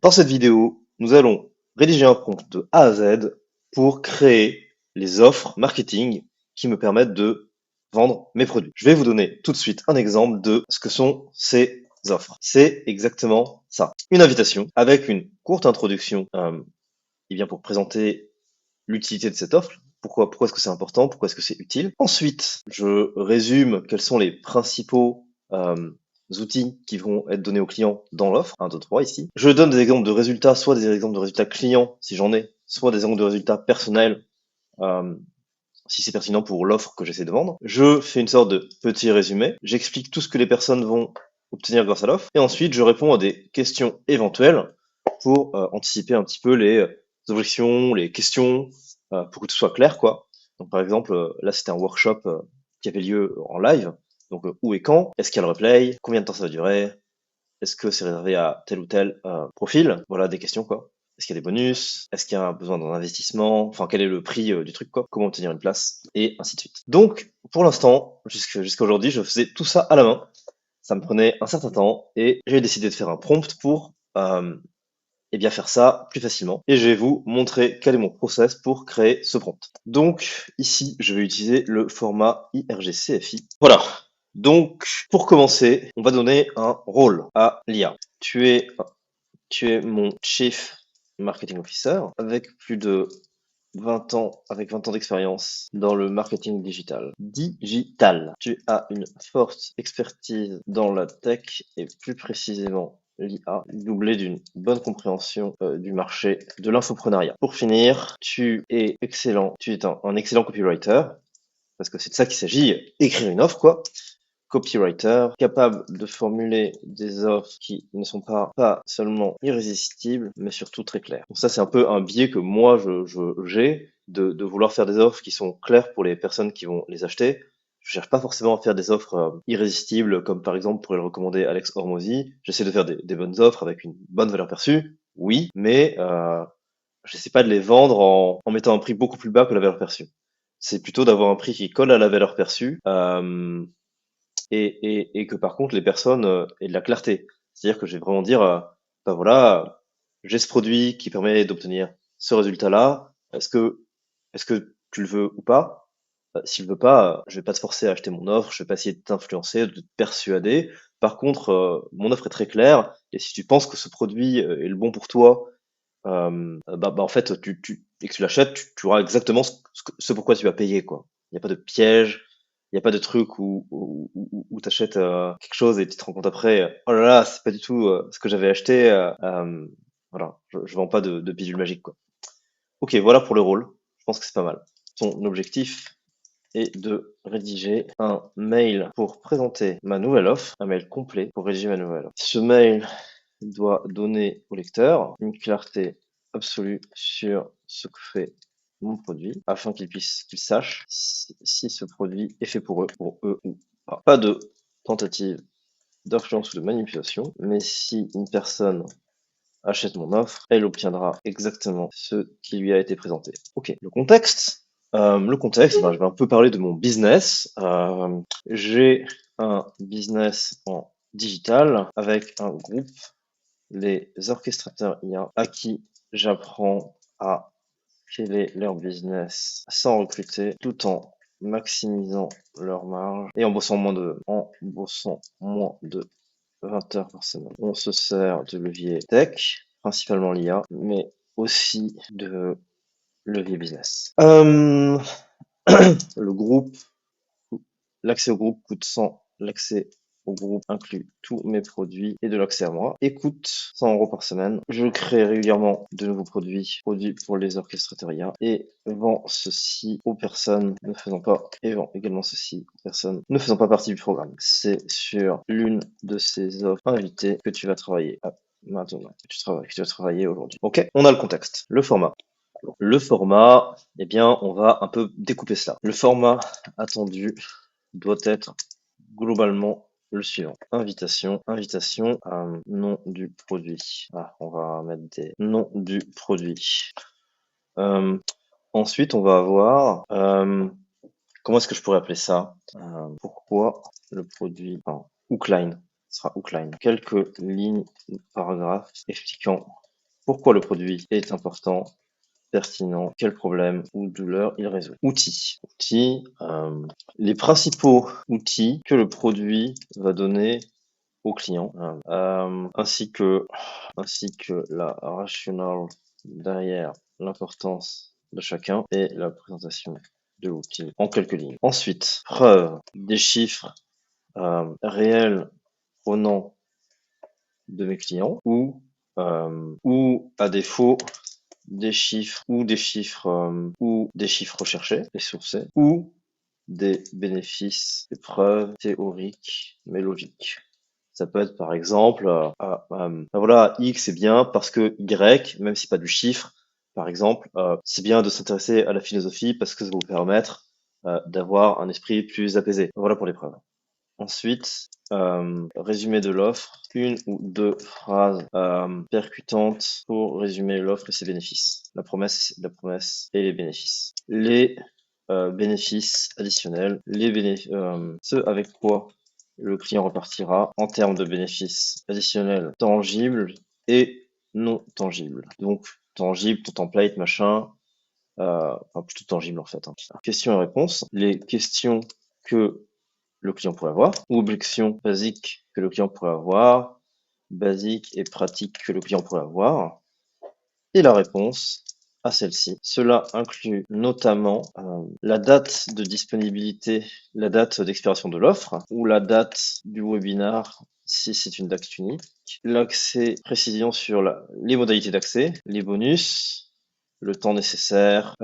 Dans cette vidéo, nous allons rédiger un prompt de A à Z pour créer les offres marketing qui me permettent de vendre mes produits. Je vais vous donner tout de suite un exemple de ce que sont ces offres. C'est exactement ça. Une invitation avec une courte introduction pour présenter l'utilité de cette offre. Pourquoi est-ce que c'est important? Pourquoi est-ce que c'est utile? Ensuite, je résume quels sont les principaux outils qui vont être donnés aux clients dans l'offre, 1, 2, 3 ici. Je donne des exemples de résultats, soit des exemples de résultats clients si j'en ai, soit des exemples de résultats personnels euh, si c'est pertinent pour l'offre que j'essaie de vendre. Je fais une sorte de petit résumé, j'explique tout ce que les personnes vont obtenir grâce à l'offre, et ensuite je réponds à des questions éventuelles pour anticiper un petit peu les objections, les questions, pour que tout soit clair, quoi. Donc par exemple, là c'était un workshop qui avait lieu en live, donc où et quand, est-ce qu'il y a le replay, combien de temps ça va durer, est-ce que c'est réservé à tel ou tel profil, voilà des questions quoi. Est-ce qu'il y a des bonus? Est-ce qu'il y a besoin d'un investissement? Enfin, quel est le prix du truc, quoi? Comment obtenir une place? Et ainsi de suite. Donc, pour l'instant, jusqu'à aujourd'hui, je faisais tout ça à la main. Ça me prenait un certain temps et j'ai décidé de faire un prompt pour faire ça plus facilement. Et je vais vous montrer quel est mon process pour créer ce prompt. Donc, ici, je vais utiliser le format IRGCFI. Voilà. Donc, pour commencer, on va donner un rôle à l'IA. Tu es mon Chief Marketing Officer avec plus de 20 ans, avec 20 ans d'expérience dans le marketing digital. Digital. Tu as une forte expertise dans la tech et plus précisément l'IA, doublée d'une bonne compréhension du marché de l'infoprenariat. Pour finir, tu es excellent, tu es un excellent copywriter, parce que c'est de ça qu'il s'agit, écrire une offre, quoi. Copywriter, capable de formuler des offres qui ne sont pas seulement irrésistibles, mais surtout très claires. Donc ça, c'est un peu un biais que moi, j'ai de vouloir faire des offres qui sont claires pour les personnes qui vont les acheter. Je cherche pas forcément à faire des offres irrésistibles, comme par exemple pourrait le recommander Alex Hormozy. J'essaie de faire des bonnes offres avec une bonne valeur perçue, oui, mais j'essaie pas de les vendre en mettant un prix beaucoup plus bas que la valeur perçue. C'est plutôt d'avoir un prix qui colle à la valeur perçue. Et que par contre les personnes aient de la clarté. C'est-à-dire que je vais vraiment dire, bah voilà, j'ai ce produit qui permet d'obtenir ce résultat-là. Est-ce que tu le veux ou pas? S'il veut pas, je vais pas te forcer à acheter mon offre, je vais pas essayer de t'influencer, de te persuader. Par contre, mon offre est très claire, et si tu penses que ce produit est le bon pour toi, en fait, et que tu l'achètes, tu auras exactement ce pourquoi tu vas payer, quoi. Il n'y a pas de piège, il n'y a pas de truc où tu achètes quelque chose et tu te rends compte après, oh là là, c'est pas du tout ce que j'avais acheté. Voilà, je vends pas de bidule magique, quoi. Ok, voilà pour le rôle. Je pense que c'est pas mal. Ton objectif est de rédiger un mail pour présenter ma nouvelle offre, un mail complet pour rédiger ma nouvelle offre. Ce mail doit donner au lecteur une clarté absolue sur ce que fait mon produit, afin qu'il sache si ce produit est fait pour eux ou pas. Pas de tentative d'influence ou de manipulation, mais si une personne achète mon offre, elle obtiendra exactement ce qui lui a été présenté. Ok, le contexte. Je vais un peu parler de mon business. J'ai un business en digital avec un groupe, les orchestrateurs IA, à qui j'apprends à quel est leur business sans recruter, tout en maximisant leur marge et en bossant moins de 20 heures par semaine. On se sert de levier tech, principalement l'IA, mais aussi de levier business. Le groupe, l'accès au groupe coûte 100, l'accès au groupe inclut tous mes produits et de l'accès à moi. Et coûte 100 € par semaine. Je crée régulièrement de nouveaux produits pour les orchestrateurs IA et vends ceci aux personnes ne faisant pas, et vends également ceci aux personnes ne faisant pas partie du programme. C'est sur l'une de ces offres invitées que tu vas travailler maintenant, que tu vas travailler aujourd'hui. Ok, on a le contexte, le format. Le format, eh bien, on va un peu découper cela. Le format attendu doit être globalement le suivant. Invitation, nom du produit. Ah, on va mettre des noms du produit. Ensuite, on va avoir, comment est-ce que je pourrais appeler ça? Pourquoi le produit, outline, ce sera outline. Quelques lignes, paragraphes expliquant Pourquoi le produit est important, pertinent, quel problème ou douleur il résout. Outils. Les principaux outils que le produit va donner au client, ainsi que la rationale derrière l'importance de chacun et la présentation de l'outil en quelques lignes. Ensuite, preuve des chiffres réels provenant de mes clients ou à défaut des chiffres ou des chiffres recherchés et sourcés ou des bénéfices, des preuves théoriques mais logiques. Ça peut être par exemple, voilà, X est bien parce que Y, même si pas du chiffre, par exemple, c'est bien de s'intéresser à la philosophie parce que ça va vous permettre d'avoir un esprit plus apaisé. Voilà pour les preuves. Ensuite, résumé de l'offre, une ou deux phrases percutantes pour résumer l'offre et ses bénéfices. La promesse et les bénéfices. Les bénéfices additionnels, ce avec quoi le client repartira en termes de bénéfices additionnels tangibles et non tangibles. Donc, tangible, ton template, machin, enfin plutôt tangible en fait. Questions et réponses. Les questions que le client pourrait avoir, ou objections basiques que le client pourrait avoir, basiques et pratiques que le client pourrait avoir, et la réponse à celle-ci. Cela inclut notamment la date de disponibilité, la date d'expiration de l'offre, ou la date du webinar si c'est une date unique, l'accès, précision sur les modalités d'accès, les bonus, le temps nécessaire,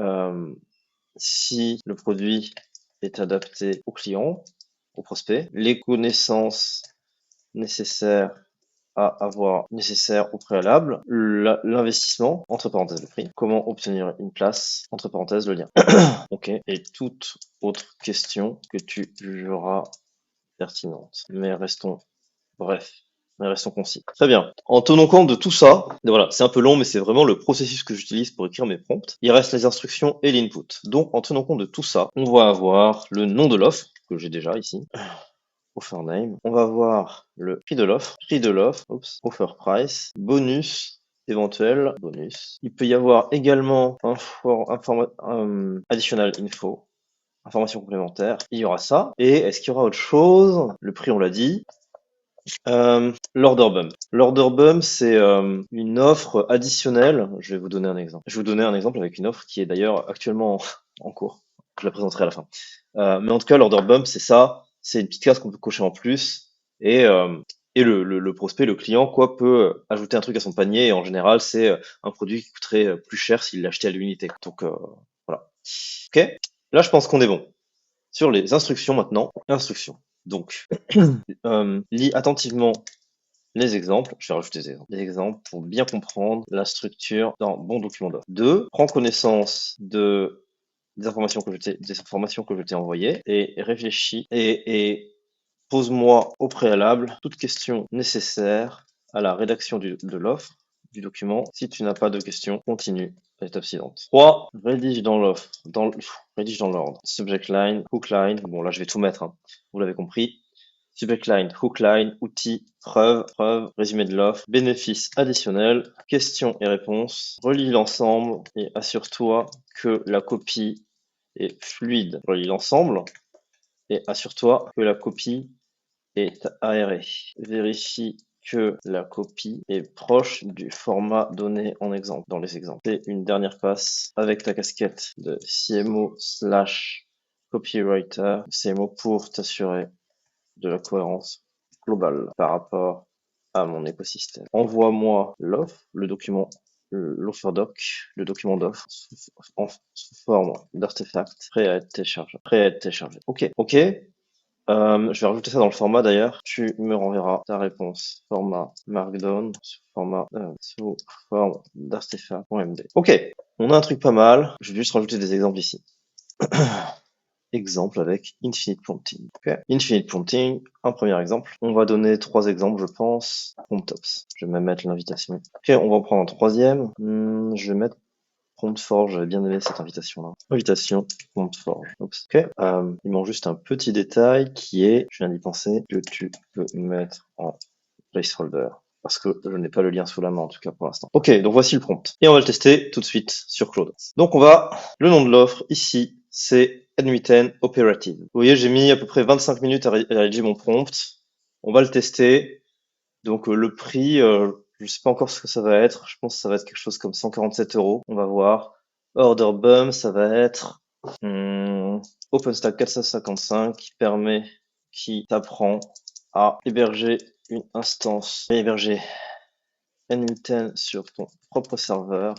si le produit est adapté au client, au prospect, les connaissances nécessaires au préalable, l'investissement, entre parenthèses le prix, comment obtenir une place, entre parenthèses le lien. Ok, et toute autre question que tu jugeras pertinente. Mais restons concis. Très bien. En tenant compte de tout ça, voilà, c'est un peu long, mais c'est vraiment le processus que j'utilise pour écrire mes prompts. Il reste les instructions et l'input. Donc, en tenant compte de tout ça, on va avoir le nom de l'offre, que j'ai déjà ici. Offer name. On va voir le prix de l'offre, offer price, bonus, éventuel bonus. Il peut y avoir également additional info, information complémentaire. Il y aura ça. Et est-ce qu'il y aura autre chose? Le prix, on l'a dit. L'order bump. L'order bump, c'est une offre additionnelle. Je vais vous donner un exemple. Je vais vous donner un exemple avec une offre qui est d'ailleurs actuellement en cours. Je la présenterai à la fin. Mais en tout cas, l'order bump, c'est ça. C'est une petite case qu'on peut cocher en plus. Et le prospect, le client, quoi, peut ajouter un truc à son panier. Et en général, c'est un produit qui coûterait plus cher s'il l'achetait à l'unité. Donc voilà. Ok. Là, je pense qu'on est bon. Sur les instructions maintenant. Instructions. Donc, lis attentivement les exemples. Je vais rajouter des exemples pour bien comprendre la structure d'un bon document d'offre. 2. Prends connaissance des informations que je t'ai envoyées et réfléchis et pose-moi au préalable toutes questions nécessaires à la rédaction de l'offre, du document. Si tu n'as pas de questions, continue à l'étape suivante. 3. Rédige dans l'ordre. Subject line, hook line. Bon, là, je vais tout mettre, hein. Vous l'avez compris. Subject line, hook line, outils, preuve, résumé de l'offre, bénéfices additionnels, questions et réponses. Relis l'ensemble et assure-toi que la copie est fluide. Relis l'ensemble et assure-toi que la copie est aérée. Vérifie que la copie est proche du format donné dans les exemples. Fais une dernière passe avec ta casquette de CMO/copywriter, CMO pour t'assurer de la cohérence globale par rapport à mon écosystème. Envoie-moi l'offer doc, le document d'offre sous forme d'artefact prêt à être téléchargé. Ok. Je vais rajouter ça dans le format d'ailleurs. Tu me renverras ta réponse format Markdown sous forme d'artefact.md. Ok, on a un truc pas mal. Je vais juste rajouter des exemples ici. Exemple avec Infinite Prompting. Okay. Infinite Prompting, un premier exemple. On va donner 3 exemples, je pense. Promptops. Je vais même mettre l'invitation. Ok, on va en prendre un troisième. Je vais mettre PromptForge. J'avais bien aimé cette invitation-là. Invitation PromptForge. Oups. Ok. Il manque juste un petit détail qui est, je viens d'y penser, que tu peux mettre en placeholder. parce que je n'ai pas le lien sous la main en tout cas pour l'instant. Ok, donc voici le prompt. Et on va le tester tout de suite sur Claude. Donc le nom de l'offre ici, c'est N8N Operative. Vous voyez, j'ai mis à peu près 25 minutes à rédiger mon prompt. On va le tester. Donc le prix, je sais pas encore ce que ça va être. Je pense que ça va être quelque chose comme 147 €. On va voir. Order bum, ça va être OpenStack 455 qui t'apprend à héberger une instance, héberger N8N sur ton propre serveur,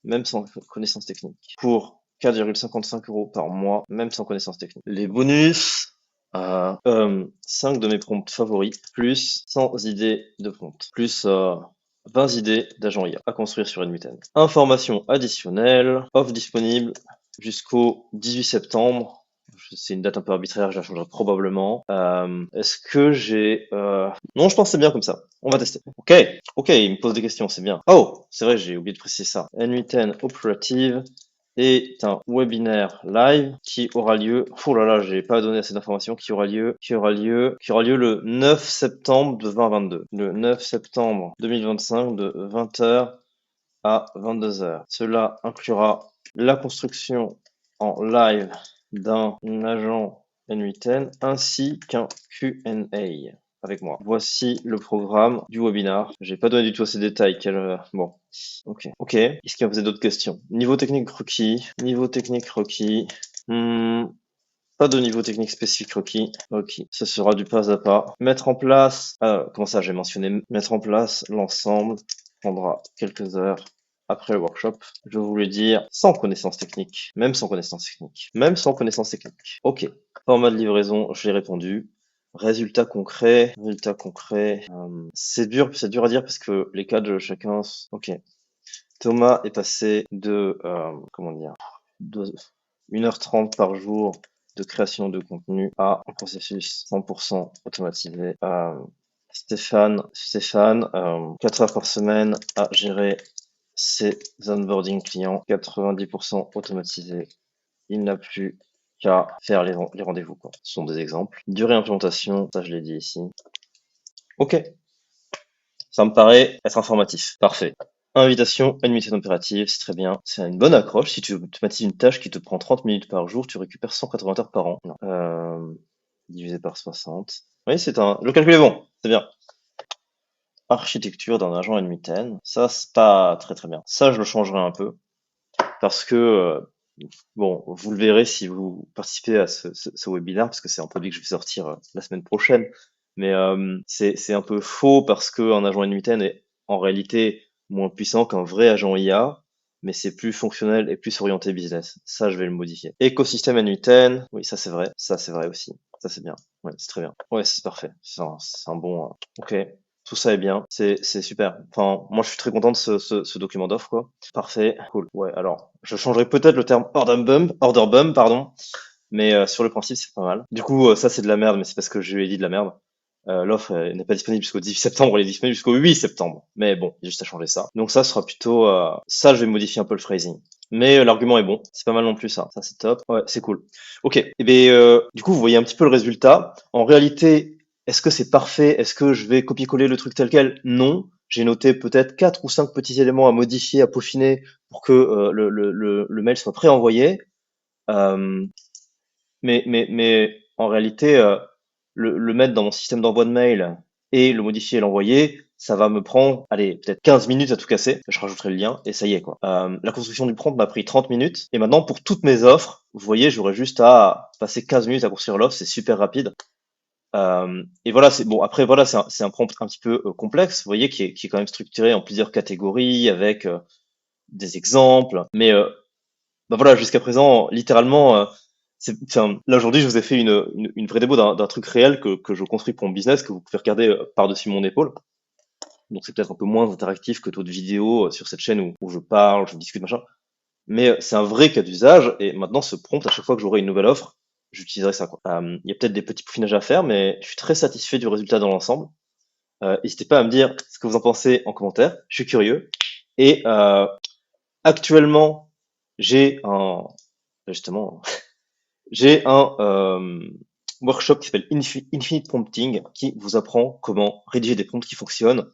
même sans connaissance technique, pour 4,55 € par mois, même sans connaissance technique. Les bonus, 5 de mes prompts favoris, plus 100 idées de prompts, plus 20 idées d'agents IA à construire sur N8N. Informations additionnelles, offre disponible jusqu'au 18 septembre. C'est une date un peu arbitraire, je la changerai probablement. Est-ce que j'ai... Non, je pense que c'est bien comme ça. On va tester. Ok, il me pose des questions, c'est bien. Oh, c'est vrai, j'ai oublié de préciser ça. N8N Operative est un webinaire live qui aura lieu... Oh là là, j'ai pas donné assez d'informations. Qui aura lieu le 9 septembre de 2022. Le 9 septembre 2025 de 20h à 22h. Cela inclura la construction en live d'un agent N8N ainsi qu'un Q&A avec moi. Voici le programme du webinar. J'ai pas donné du tout ces détails. Bon, ok. Est-ce qu'il y a posé d'autres questions? Niveau technique requis. Pas de niveau technique spécifique requis. Ok, ce sera du pas à pas. Mettre en place, comment ça j'ai mentionné, mettre en place l'ensemble prendra quelques heures après le workshop. Je voulais dire sans connaissance technique, même sans connaissance technique. Ok, format de livraison, j'ai répondu. Résultat concret. C'est dur à dire parce que les cas de chacun. Ok. Thomas est passé de, de 1h30 par jour de création de contenu à un processus 100% automatisé. Stéphane, 4 heures par semaine à gérer ses onboarding clients, 90% automatisé. Il n'a plus qu'à faire les rendez-vous, quoi. Ce sont des exemples. Durée implémentation, ça je l'ai dit ici. Ok. Ça me paraît être informatif. Parfait. Invitation, unité impérative, c'est très bien. C'est une bonne accroche. Si tu automatises une tâche qui te prend 30 minutes par jour, tu récupères 180 heures par an. Divisé par 60. Oui, le calcul est bon. C'est bien. Architecture d'un agent N8N. Ça, c'est pas très très bien. Ça, je le changerai un peu. Parce que, bon, vous le verrez si vous participez à ce webinaire, parce que c'est un produit que je vais sortir la semaine prochaine. Mais c'est un peu faux parce qu'un agent N8N est en réalité moins puissant qu'un vrai agent IA, mais c'est plus fonctionnel et plus orienté business. Ça, je vais le modifier. Écosystème N8N, oui, ça c'est vrai. Ça c'est vrai aussi. Ça c'est bien. Ouais, c'est très bien. Ouais, c'est parfait. C'est un bon. Ok. Tout ça est bien, c'est super. Enfin, moi je suis très content de ce document d'offre, quoi. Parfait, cool. Ouais, alors, je changerai peut-être le terme order bump, pardon, mais sur le principe c'est pas mal. Du coup, ça c'est de la merde, mais c'est parce que je lui ai dit de la merde. L'offre n'est pas disponible jusqu'au 18 septembre, elle est disponible jusqu'au 8 septembre. Mais bon, il y a juste à changer ça. Donc ça sera plutôt... ça, je vais modifier un peu le phrasing. Mais l'argument est bon, c'est pas mal non plus ça. Ça c'est top. Ouais, c'est cool. Ok, et bien du coup, vous voyez un petit peu le résultat. En réalité, est-ce que c'est parfait? Est-ce que je vais copier-coller le truc tel quel? Non. J'ai noté peut-être 4 ou 5 petits éléments à modifier, à peaufiner pour que le mail soit pré-envoyé. Mais en réalité, le mettre dans mon système d'envoi de mail et le modifier et l'envoyer, ça va me prendre, allez, peut-être 15 minutes à tout casser. Je rajouterai le lien et ça y est, quoi. La construction du prompt m'a pris 30 minutes. Et maintenant, pour toutes mes offres, vous voyez, j'aurais juste à passer 15 minutes à construire l'offre. C'est super rapide. Et voilà, c'est bon. Après, voilà, c'est un prompt un petit peu complexe, vous voyez, qui est quand même structuré en plusieurs catégories avec des exemples. Mais bah voilà, jusqu'à présent, littéralement, là aujourd'hui, je vous ai fait une vraie démo d'un truc réel que je construis pour mon business, que vous pouvez regarder par-dessus mon épaule. Donc c'est peut-être un peu moins interactif que d'autres vidéos sur cette chaîne où je parle, je discute, machin. Mais c'est un vrai cas d'usage, et maintenant ce prompt, à chaque fois que j'aurai une nouvelle offre, j'utiliserai ça, quoi. Il y a peut-être des petits peaufinages à faire, mais je suis très satisfait du résultat dans l'ensemble. N'hésitez pas à me dire ce que vous en pensez en commentaire, je suis curieux. Et actuellement, j'ai justement, j'ai un workshop qui s'appelle Infinite Prompting, qui vous apprend comment rédiger des prompts qui fonctionnent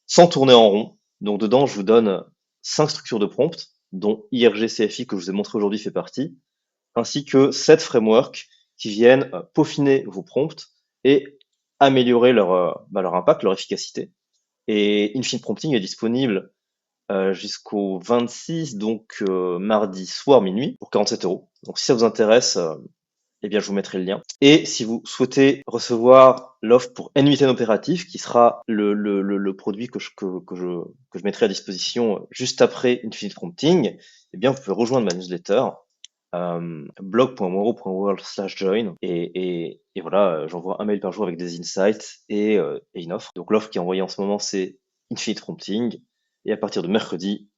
sans tourner en rond. Donc dedans, je vous donne 5 structures de prompt, dont IRG-CFI que je vous ai montré aujourd'hui fait partie, ainsi que 7 frameworks qui viennent peaufiner vos prompts et améliorer leur impact, leur efficacité. Et Infinite Prompting est disponible jusqu'au 26, donc mardi soir minuit, pour 47 €. Donc si ça vous intéresse, eh bien je vous mettrai le lien. Et si vous souhaitez recevoir l'offre pour NUITN opératif, qui sera le produit que je mettrai à disposition juste après Infinite Prompting, eh bien vous pouvez rejoindre ma newsletter blog.monro.world/join et voilà, j'envoie un mail par jour avec des insights et une offre. Donc l'offre qui est envoyée en ce moment, c'est Infinite Prompting. Et à partir de mercredi,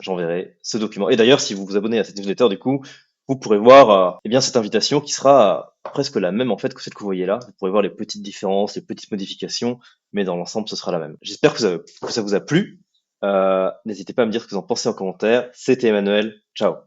j'enverrai ce document. Et d'ailleurs, si vous vous abonnez à cette newsletter, du coup, vous pourrez voir eh bien cette invitation qui sera presque la même en fait que celle que vous voyez là. Vous pourrez voir les petites différences, les petites modifications, mais dans l'ensemble, ce sera la même. J'espère que ça vous a plu. N'hésitez pas à me dire ce que vous en pensez en commentaire. C'était Emmanuel. Ciao.